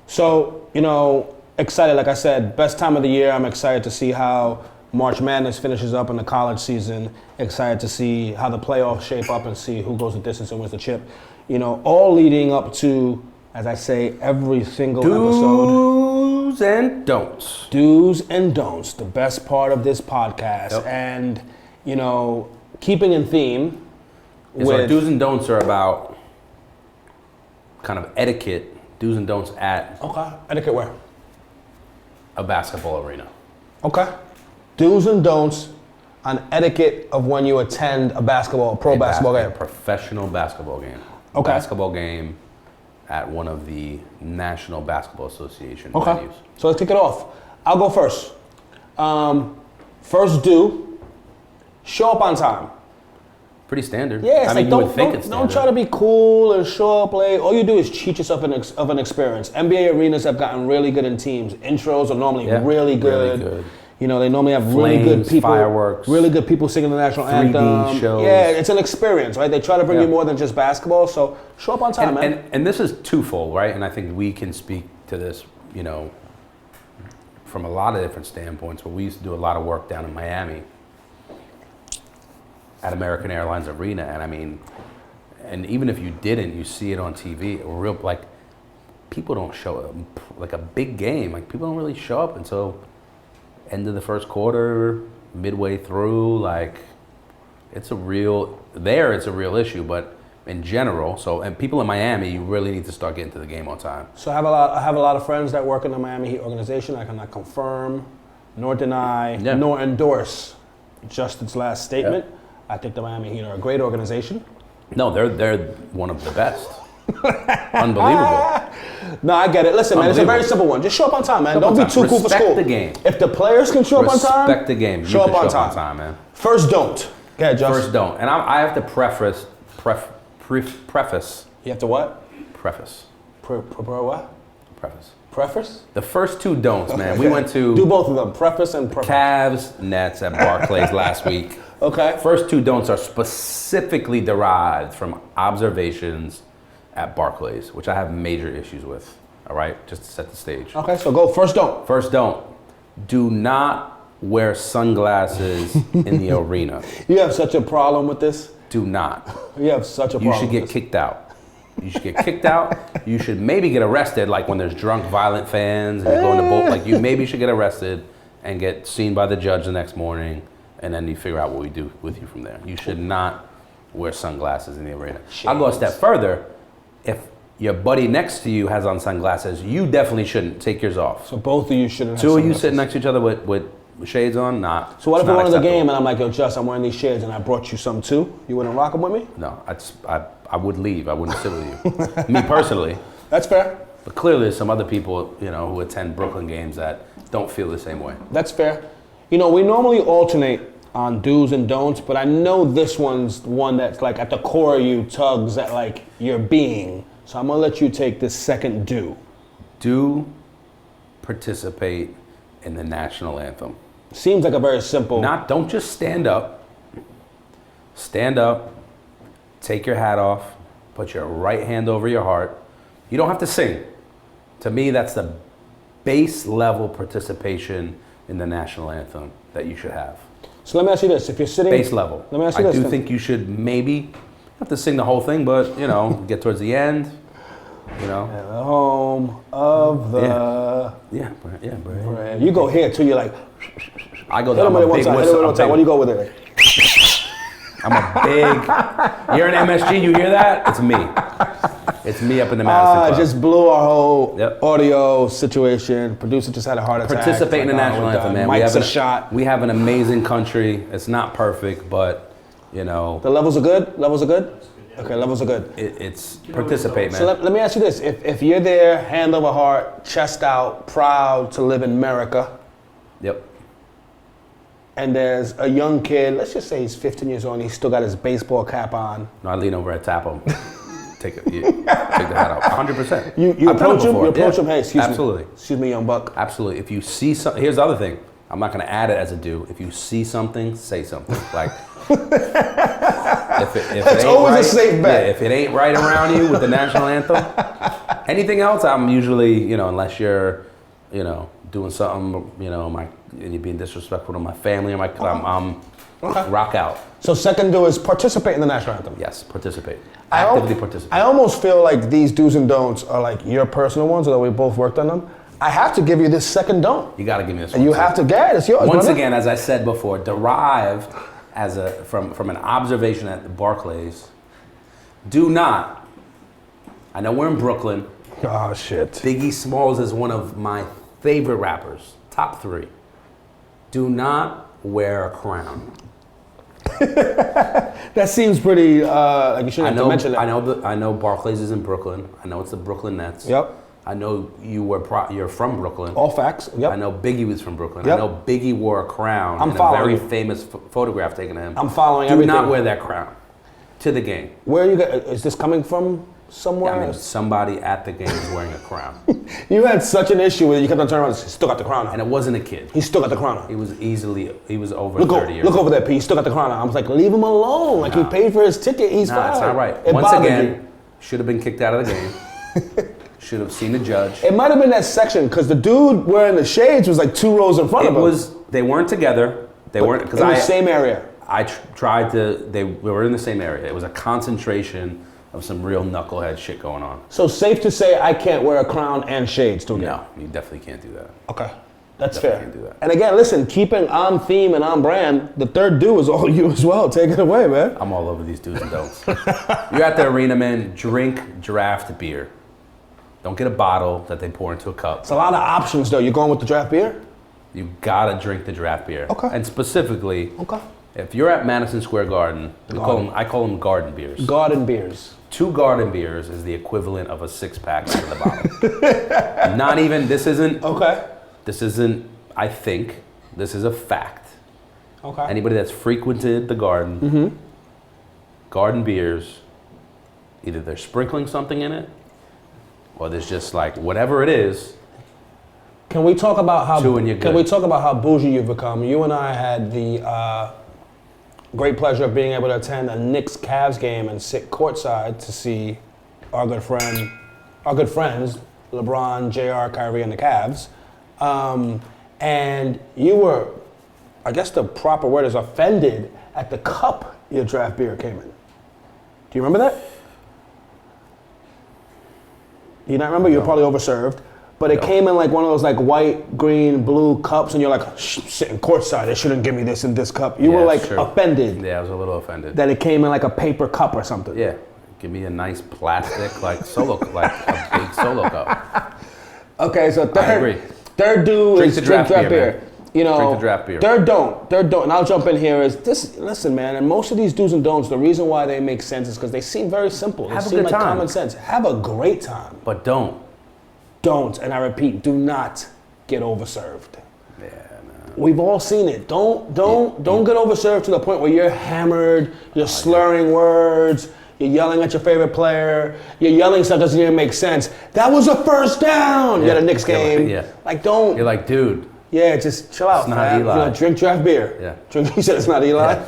So, excited, like I said, best time of the year. I'm excited to see how March Madness finishes up in the college season. Excited to see how the playoffs shape up and see who goes the distance and wins the chip. All leading up to, as I say, every single episode.
Do's and don'ts.
Do's and don'ts, the best part of this podcast.
Yep.
And, keeping in theme
So do's and don'ts are about kind of etiquette. Do's and don'ts at
Okay, etiquette where?
a basketball arena.
Okay. Do's and don'ts on etiquette of when you attend a basketball game.
A professional basketball game.
Okay.
Basketball game at one of the National Basketball Association
Okay.
venues.
So let's kick it off. I'll go first. First do, show up on time.
Pretty standard.
Yeah,
you would think it's standard.
don't try to be cool and show up late. All you do is cheat yourself of an experience. NBA arenas have gotten really good in teams. Intros are normally really good.
Really good.
They normally have
Flames,
really good people.
fireworks.
Really good people singing the national
3D
anthem.
shows.
Yeah, it's an experience, right? They try to bring you more than just basketball. So show up on time, man.
And this is twofold, right? And I think we can speak to this, from a lot of different standpoints. But we used to do a lot of work down in Miami at American Airlines Arena, and even if you didn't, you see it on TV. People don't show up. Like a big game, people don't really show up until end of the first quarter, midway through. It's a real issue, but in general, and people in Miami, you really need to start getting to the game on time.
So I have a lot of friends that work in the Miami Heat organization. I cannot confirm, nor deny, nor endorse Justin's last statement. I think the Miami Heat are a great organization.
No, they're one of the best. Unbelievable.
No, I get it. Listen, man, it's a very simple one. Just show up on time, man. Don't be too cool for school.
Respect the game.
If the players can show up on time,
respect the game.
Show up on time,
man.
First, don't. Go ahead, Justin.
First, don't. And I have to preface.
You have to what?
Preface.
What?
Preface.
Preface?
The first two don'ts, man. We went to
do both of them. Preface and preface.
Cavs Nets at Barclays last week.
Okay.
First two don'ts are specifically derived from observations at Barclays, which I have major issues with. All right, just to set the stage.
Okay, so go first don't.
First don't. Do not wear sunglasses in the arena.
You have such a problem with this?
Do not.
You have such a problem.
You should get kicked out. You should get kicked out. You should maybe get arrested, like when there's drunk, violent fans and you're going to boat. Like you maybe should get arrested and get seen by the judge the next morning, and then you figure out what we do with you from there. You should not wear sunglasses in the arena. I'll go a step further. If your buddy next to you has on sunglasses, you definitely shouldn't. Take yours off.
So both of you shouldn't have
Two of you
sunglasses.
sitting next to each other with shades on? Nah.
So what if I went to the game and I'm like, yo, Just, I'm wearing these shades and I brought you some too? You wouldn't rock them with me?
No, I would leave. I wouldn't sit with you. Me personally.
That's fair.
But clearly there's some other people, who attend Brooklyn games that don't feel the same way.
That's fair. We normally alternate on do's and don'ts, but I know this one's one that's like at the core of you, tugs at like your being. So I'm gonna let you take this second do.
Do participate in the national anthem.
Seems like a very simple.
Don't just stand up. Stand up, take your hat off, put your right hand over your heart. You don't have to sing. To me, that's the base level participation in the national anthem that you should have.
So let me ask you this: if you're sitting
base level,
let me ask you this.
I do think you should maybe not to sing the whole thing, but get towards the end.
At the home of the
bro.
You go here too. You're like.
I go down. What
do you go with it?
I'm a big. You're an MSG. You hear that? It's me. It's me up in the Madison Club.
Just blew our whole audio situation. Producer just had a heart attack.
Participate in the national anthem, man.
Mike's a shot.
We have an amazing country. It's not perfect, but
The levels are good. Levels are good. Okay, levels are good.
It's participate, man.
So let me ask you this: if you're there, hand over heart, chest out, proud to live in America.
Yep.
And there's a young kid, let's just say he's 15 years old and he's still got his baseball cap on.
No, I lean over and tap him. Take the hat out. 100%.
You approach him, hey, excuse me.
Absolutely.
Excuse me, young buck.
Absolutely. If you see something, here's the other thing. I'm not going to add it as a do. If you see something, say something. Like, if
it's always a safe bet.
Yeah, if it ain't right around you with the national anthem, anything else, I'm usually, unless you're, doing something, and you're being disrespectful to my family or I'm rock out.
So second do is participate in the national anthem.
Yes, participate. Actively participate.
I almost feel like these do's and don'ts are like your personal ones, although we both worked on them. I have to give you this second don't.
You got to give me this
and
one.
You have to get it. It's yours.
Once again, as I said before, derived from an observation at the Barclays. Do not. I know we're in Brooklyn.
Oh shit.
Biggie Smalls is one of my favorite rappers. Top 3. Do not wear a crown.
That seems pretty like you shouldn't have to mention that.
I know Barclays is in Brooklyn. I know it's the Brooklyn Nets.
Yep.
I know you're from Brooklyn.
All facts. Yep.
I know Biggie was from Brooklyn.
Yep.
I know Biggie wore a crown in a very famous photograph taken of him.
I'm following everything.
Do not wear that crown to the game.
Where are you? Is this coming from somewhere?
Yeah, somebody at the game is wearing a crown.
You had such an issue with it. You kept on turning around. He still got the crown on.
And it wasn't a kid.
He still got the crown on.
He was over 30 years.
Look over there, P. He still got the crown on. I was like, leave him alone. Like he paid for his ticket. He's fine.
That's not right. Once again, should have been kicked out of the game. Should have seen the judge.
It might have been that section because the dude wearing the shades was like 2 rows in front of him.
They weren't together. They weren't because
in the same area.
I tried to. They were in the same area. It was a concentration of some real knucklehead shit going on.
So safe to say I can't wear a crown and shades to a game?
No, you definitely can't do that.
Okay. That's fair.
Can't do that.
And again, listen, keeping on theme and on brand, the third do is all you as well. Take it away, man.
I'm all over these do's and don'ts. You're at the arena, man. Drink draft beer. Don't get a bottle that they pour into a cup.
It's a lot of options, though. You're going with the draft beer?
You gotta drink the draft beer.
Okay.
And specifically, If you're at Madison Square Garden, I call them garden beers.
Garden beers.
2 garden beers is the equivalent of a 6-pack out of the bottle. Not even, this isn't, I think, this is a fact.
Okay.
Anybody that's frequented the garden, garden beers, either they're sprinkling something in it, or there's just like, whatever it is.
Can we talk about how,
2 and you're good.
Can we talk about how bougie you've become? You and I had the great pleasure of being able to attend a Knicks-Cavs game and sit courtside to see our good friends, LeBron, JR, Kyrie, and the Cavs. And you were, I guess the proper word is offended at the cup your draft beer came in. Do you remember that? Do you not remember? You were probably overserved. But it came in like one of those like white, green, blue cups, and you're like, sitting courtside, they shouldn't give me this in this cup. You were like offended.
Yeah, I was a little offended.
That it came in like a paper cup or something.
Yeah, give me a nice plastic like a big solo cup.
Okay, so
I agree.
Third do
Drink
is
the
drink
draft
beer.
beer.
You know,
Drink the draft beer.
Third don't, and I'll jump in here is this. Listen, man, and most of these do's and don'ts, the reason why they make sense is because they seem very simple. They seem like common sense. Have a great time.
But don't,
and I repeat, do not get overserved.
Yeah, no.
We've all seen it. Don't get overserved to the point where you're hammered, you're slurring words, you're yelling at your favorite player, you're yelling stuff that doesn't even make sense. That was a first down. You're at a Knicks game. Like, don't.
You're like, dude.
Yeah, just chill out.
It's not Eli.
You know, drink draft beer.
Yeah.
Drink. You said it's not Eli.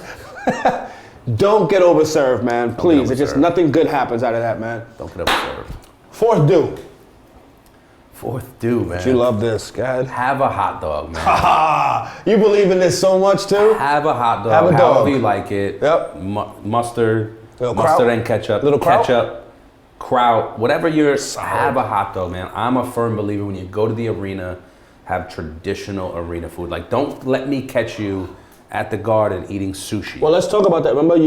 Yeah. Don't get overserved, man. Please. It's just nothing good happens out of that, man.
Don't get overserved.
Fourth do.
Fourth do, man.
But you love this, God.
Have a hot dog, man.
You believe in this so much too?
Have a hot dog.
Have a dog.
However you like it.
Yep.
Mustard.
Little
mustard
kraut?
and ketchup.
Little kraut?
Ketchup. Kraut. Whatever have a hot dog, man. I'm a firm believer when you go to the arena, have traditional arena food. Like, don't let me catch you at the Garden eating sushi.
Well, let's talk about that. Remember,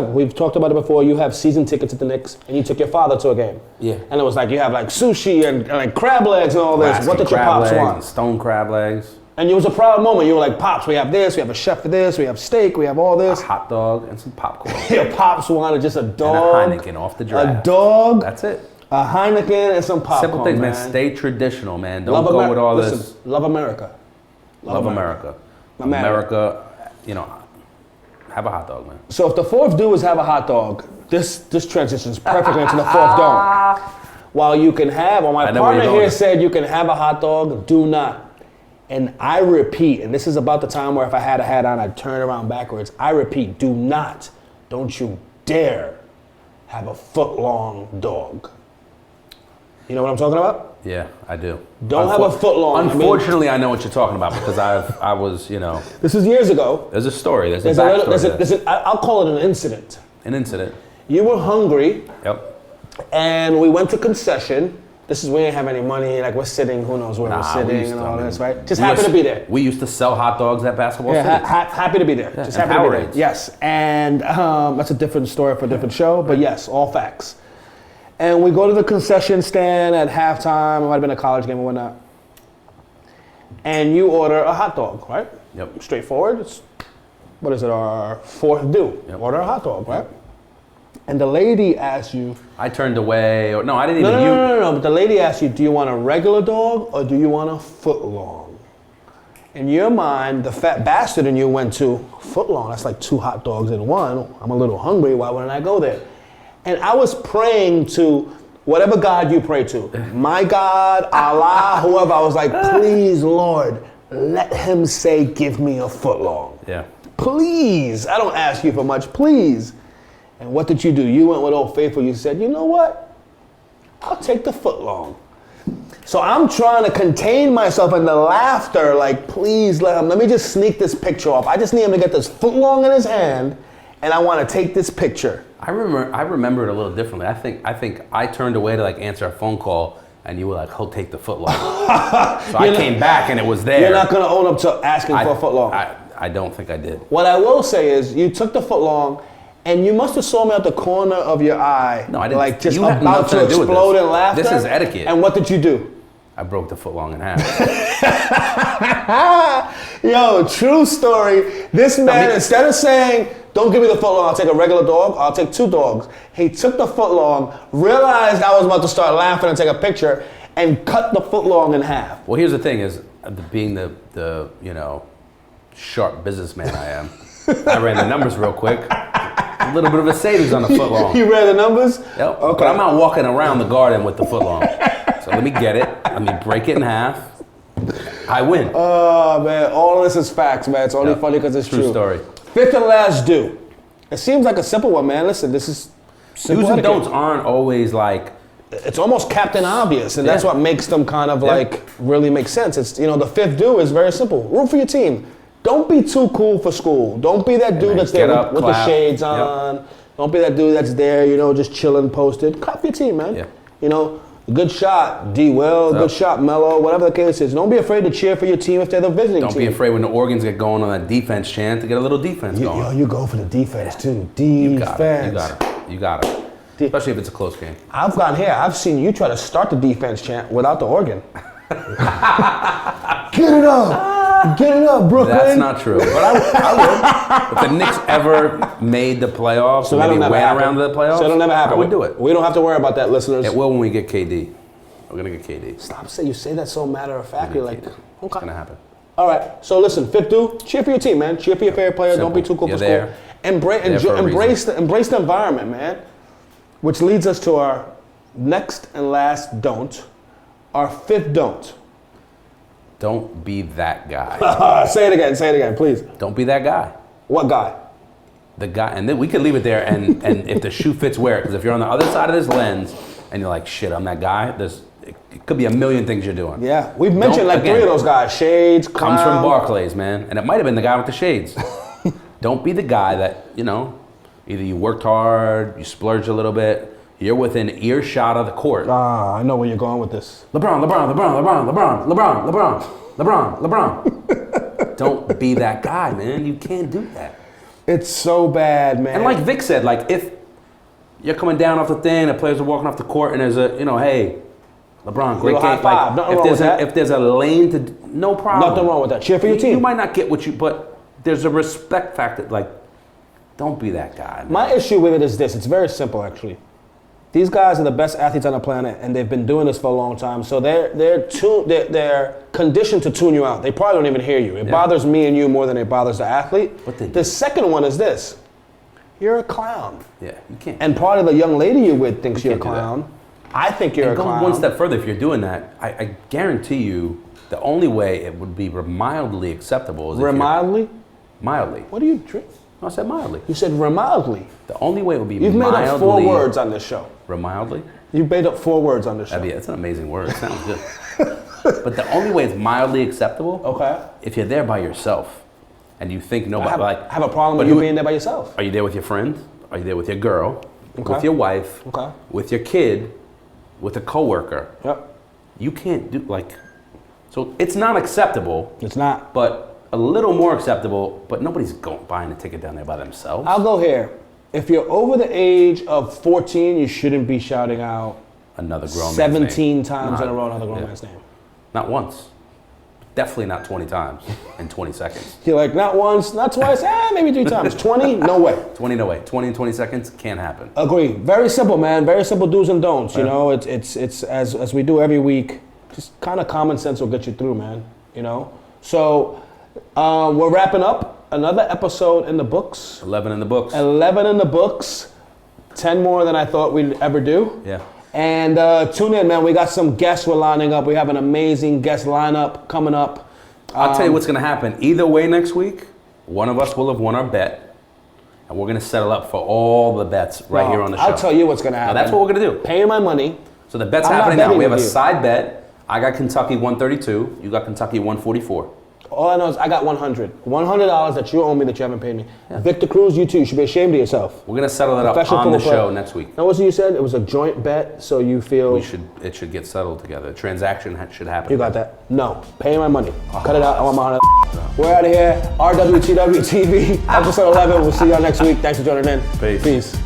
we've talked about it before, you have season tickets at the Knicks, and you took your father to a game.
Yeah.
And it was like, you have like sushi and like crab legs and all this.
Alaskan
what did your
crab
pops
legs
want?
and stone crab legs.
And it was a proud moment. You were like, Pops, we have this, we have a chef for this, we have steak, we have all this.
A hot dog and some popcorn.
Your Pops wanted just a dog.
And a Heineken off the draft.
A dog.
That's it.
A Heineken and some popcorn,
Simple things, man. Stay traditional, man. Don't go with all this.
Love America.
Love America. America, you know, have a hot dog, man.
So if the fourth do is have a hot dog, this transitions perfectly into the fourth don't. While you can have, my partner here said you can have a hot dog, do not. And I repeat, and this is about the time where if I had a hat on, I'd turn it around backwards. I repeat, don't you dare have a foot-long dog. You know what I'm talking about?
Yeah, I do.
Don't have a foot long.
Unfortunately, I know what you're talking about because I was, you know.
This is years ago.
There's a story. There's a backstory.
I'll call it an incident.
An incident.
You were hungry.
Yep.
And we went to concession. We didn't have any money. Like, we're sitting, who knows where we're sitting and all this, right? Just happy to be there.
We used to sell hot dogs at basketball City.
Happy to be there.
Yeah,
just happy to be there. Yes. And that's a different story for a different show. But yes, all facts. And we go to the concession stand at halftime. It might have been a college game or whatnot. And you order a hot dog, right?
Yep.
Straightforward. What is it, our fourth do? Yep. Order a hot dog, right? And the lady asked you. I
turned away. No, I didn't even.
No. But the lady asked you, do you want a regular dog or do you want a foot long? In your mind, the fat bastard in you went to foot long. That's like 2 hot dogs in one. I'm a little hungry. Why wouldn't I go there? And I was praying to whatever God you pray to. My God, Allah, whoever. I was like, please, Lord, let him say, give me a foot long.
Yeah.
Please. I don't ask you for much. Please. And what did you do? You went with Old Faithful. You said, you know what? I'll take the foot long. So I'm trying to contain myself in the laughter, like, please let me just sneak this picture off. I just need him to get this foot long in his hand, and I want to take this picture.
I remember it a little differently. I think I turned away to like answer a phone call, and you were like, "He'll take the foot long." So I came back, and it was there.
You're not going to own up to asking for a foot long.
I don't think I did.
What I will say is, you took the foot long, and you must have saw me out the corner of your eye.
No, I didn't.
Like just about to explode in laughter.
This is etiquette.
And what did you do?
I broke the footlong in half.
Yo, true story. This man, instead of saying, don't give me the footlong, I'll take a regular dog, I'll take 2 dogs. He took the footlong, realized I was about to start laughing and take a picture, and cut the footlong in half.
Well, here's the thing is, being the sharp businessman I am, I ran the numbers real quick. A little bit of a savings on the footlong.
You ran the numbers?
Yep.
Okay.
But I'm not walking around the garden with the footlong. So let me get it. Let me break it in half. I win.
Oh, man. All of this is facts, man. It's only funny because it's true.
True story.
5th and last do. It seems like a simple one, man. Listen, this is simple
Do's and
etiquette.
don'ts aren't always like...
It's almost Captain Obvious, and that's what makes them kind of like really make sense. It's, the 5th do is very simple. Root for your team. Don't be too cool for school. Don't be that dude that's there with the shades on. Yep. Don't be that dude that's there, just chilling, posted. Clap for your team, man.
Yeah.
Good shot, D. Will. Good shot, Mello. Whatever the case is. Don't be afraid to cheer for your team if they're the visiting team.
Don't be afraid when the organs get going on that defense chant to get a little defense going.
Yo, you go for the defense too. Defense.
You got it. Especially if it's a close game.
I've seen you try to start the defense chant without the organ. Get it up, Brooklyn.
That's not true, but I would. If the Knicks ever made the playoffs, so maybe went around to the playoffs,
so it'll never happen.
I would do it.
We don't have to worry about that, listeners.
It will when we get KD. We're gonna get KD.
Stop saying you say that so matter of fact. You're like, okay,
it's gonna happen.
All right. So listen, 5th do, cheer for your team, man. Cheer for your favorite player.
Simple.
Don't be too cool for school.
There.
Embrace the environment, man. Which leads us to our next and last don't. Our 5th don't.
Don't be that guy.
Say it again, please.
Don't be that guy.
What guy?
The guy, and then we could leave it there, and if the shoe fits, wear it. Because if you're on the other side of this lens, and you're like, shit, I'm that guy, it could be a million things you're doing.
Yeah, we've mentioned 3 of those guys. Shades, clown.
Comes from Barclays, man. And it might have been the guy with the shades. Don't be the guy that, either you worked hard, you splurged a little bit, you're within earshot of the court.
I know where you're going with this.
LeBron. Don't be that guy, man. You can't do that.
It's so bad, man.
And like Vic said, like if you're coming down off the thing, the players are walking off the court, and there's a, hey, LeBron, great game. Like, if there's a lane to, no problem.
Nothing wrong with that. Cheer for your team.
You might not get what you, but there's a respect factor. Like, don't be that guy, man.
My issue with it is this. It's very simple, actually. These guys are the best athletes on the planet, and they've been doing this for a long time. So they're conditioned to tune you out. They probably don't even hear you. It bothers me and you more than it bothers the athlete. The second one is this: you're a clown.
Yeah, you can't.
And part of the young lady you're with thinks you're a clown. I think you're a clown.
Go one step further. If you're doing that, I guarantee you, the only way it would be mildly acceptable is
mildly.
What
do you drink?
No, I said mildly.
You said remildly.
The only way it would be
You've made up 4 words on this show.
Remildly?
You've made up 4 words on this show.
That's an amazing word. It sounds good. But the only way it's mildly acceptable, if you're there by yourself and you think nobody
have a problem with you being there by yourself.
Are you there with your friend? Are you there with your girl? With your wife? With your kid? With a coworker?
Yep.
You can't do so it's not acceptable.
It's not.
But a little more acceptable, but nobody's buying a ticket down there by themselves.
I'll go here. If you're over the age of 14, you shouldn't be shouting out
another grown
17 times in a row another grown man's name.
Not once. Definitely not 20 times in 20 seconds.
You're like, not once, not twice, maybe 3 times. 20? No way.
20, no way. 20 in 20 seconds can't happen.
Agree. Very simple, man. Very simple do's and don'ts. It's as we do every week, just kind of common sense will get you through, man. So we're wrapping up. Another episode in the books.
11 in the books.
11 in the books. 10 more than I thought we'd ever do.
Yeah.
And tune in, man. We got some guests we're lining up. We have an amazing guest lineup coming up.
I'll tell you what's going to happen. Either way next week, one of us will have won our bet. And we're going to settle up for all the bets here on the show.
I'll tell you what's going to happen.
Now, that's what we're going to do.
Pay my money.
So the bet's happening now. We have a side bet. I got Kentucky 132. You got Kentucky 144.
All I know is I got $100 that you owe me that you haven't paid me. Yeah. Victor Cruz, you too. You should be ashamed of yourself.
We're going to settle that up on the show next week.
Now, what you said? It was a joint bet, so you feel...
It should get settled together. A transaction should happen.
You got that? No. Pay my money. Cut it out. I want my $100. We're out of here. RWTW TV, episode 11. We'll see y'all next week. Thanks for joining in.
Peace.